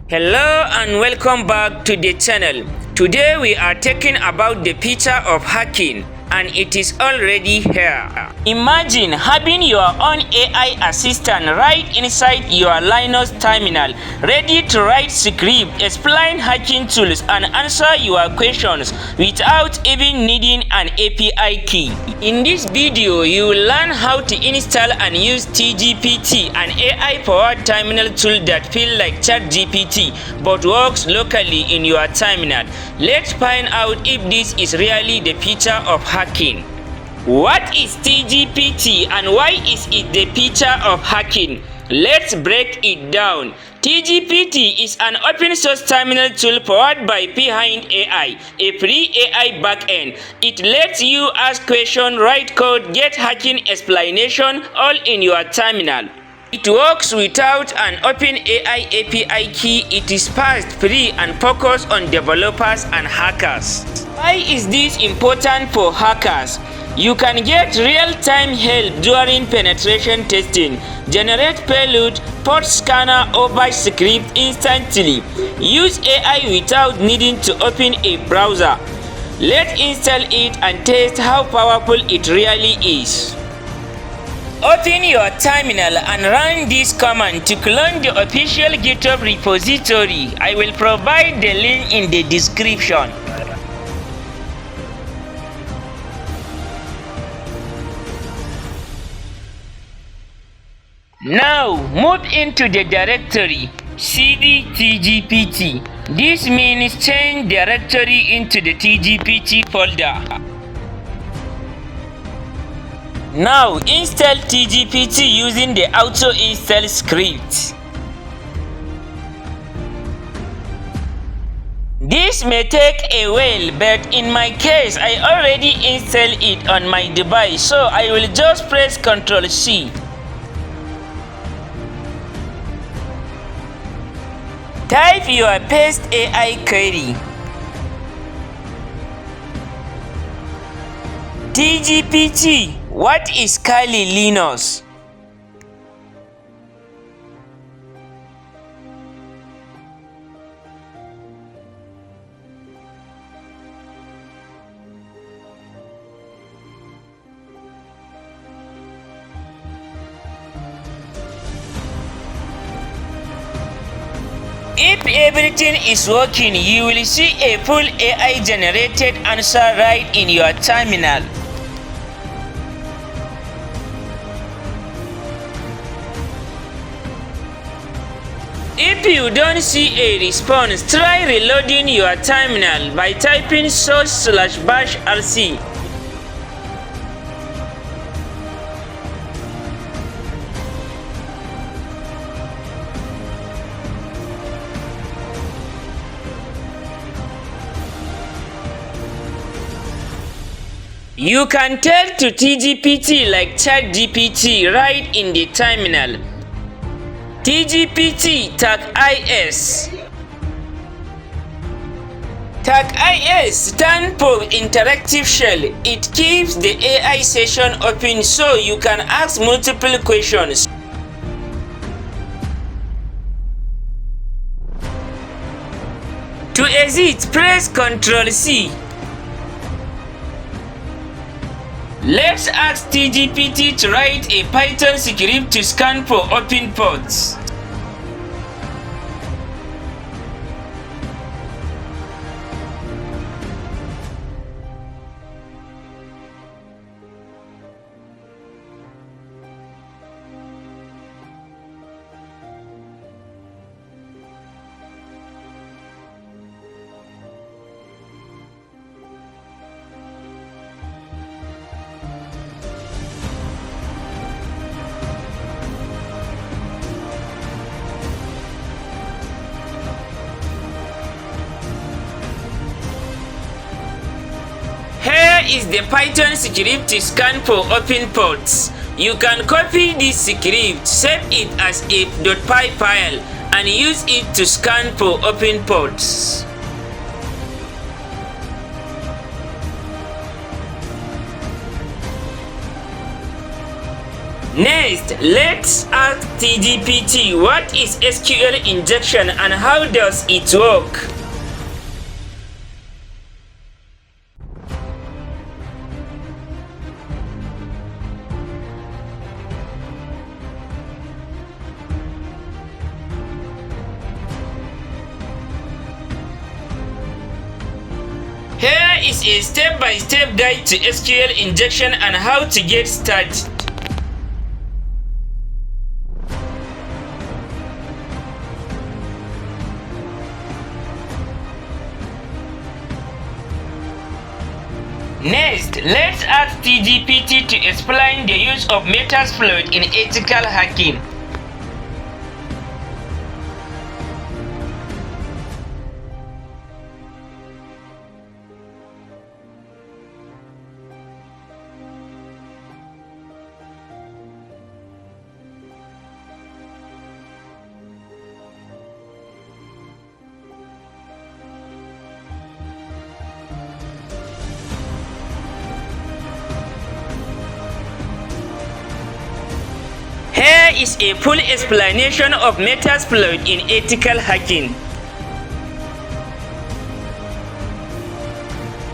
Hello and welcome back to the channel. Today we are talking about the future of hacking, and it is already here. Imagine having your own AI assistant right inside your Linux terminal, ready to write script, explain hacking tools, and answer your questions without even needing an API key. In this video, you will learn how to install and use TGPT, an AI-powered terminal tool that feels like ChatGPT but works locally in your terminal. Let's find out if this is really the future of hacking. What is TGPT and why is it the future of hacking? Let's break it down. TGPT is an open source terminal tool powered by Phind AI, a free AI backend. It lets you ask questions, write code, get hacking explanation all in your terminal. It works without an OpenAI API key. It is fast, free, and focused on developers and hackers. Why is this important for hackers? You can get real-time help during penetration testing, generate payload, port scanner, or bash script instantly. Use AI without needing to open a browser. Let's install it and test how powerful it really is. Open your terminal and run this command to clone the official GitHub repository. I will provide the link in the description. Now move into the directory cd TGPT. This means change directory into the TGPT folder. Now install TGPT using the auto install script. This may take a while, but in my case I already installed it on my device, so I will just press Ctrl C. Type your Phind AI query. TGPT, what is Kali Linux? If everything is working, you will see a full AI generated answer right in your terminal. If you don't see a response, try reloading your terminal by typing /bash/rc. You can tell to TGPT like ChatGPT right in the terminal. TGPT tag IS. Tag IS stands for Interactive Shell. It keeps the AI session open so you can ask multiple questions. To exit, press Ctrl C. Let's ask TGPT to write a Python script to scan for open ports. Here is the Python script to scan for open ports. You can copy this script, save it as a .py file, and use it to scan for open ports. Next, let's ask TGPT what is SQL injection and how does it work? Here is a step-by-step guide to SQL injection and how to get started. Next, let's ask TGPT to explain the use of Metasploit in ethical hacking. Here is a full explanation of Metasploit in ethical hacking.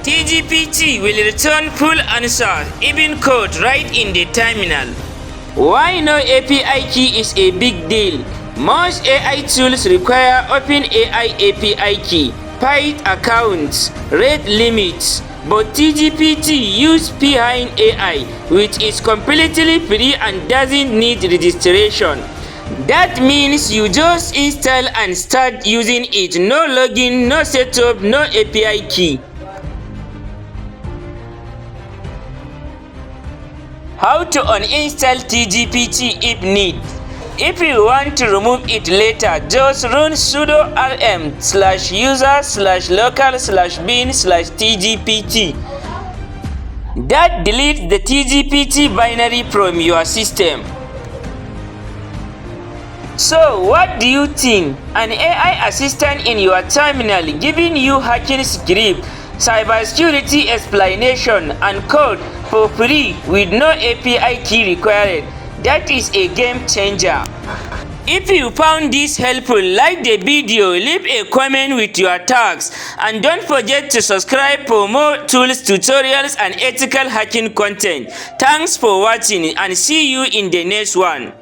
TGPT will return full answer, even code right in the terminal. Why no API key is a big deal? Most AI tools require OpenAI API key, paid accounts, rate limits, but TGPT uses Phind AI, which is completely free and doesn't need registration. That means you just install and start using it. No login, no setup, no API key. How to uninstall TGPT if need? If you want to remove it later, just run sudo rm/user/local/bin/tgpt. That deletes the TGPT binary from your system. So what do you think? An AI assistant in your terminal giving you hacking script, cybersecurity explanation, and code for free with no API key required. That is a game changer. If you found this helpful, like the video, leave a comment with your tags, and don't forget to subscribe for more tools, tutorials, and ethical hacking content. Thanks for watching and see you in the next one.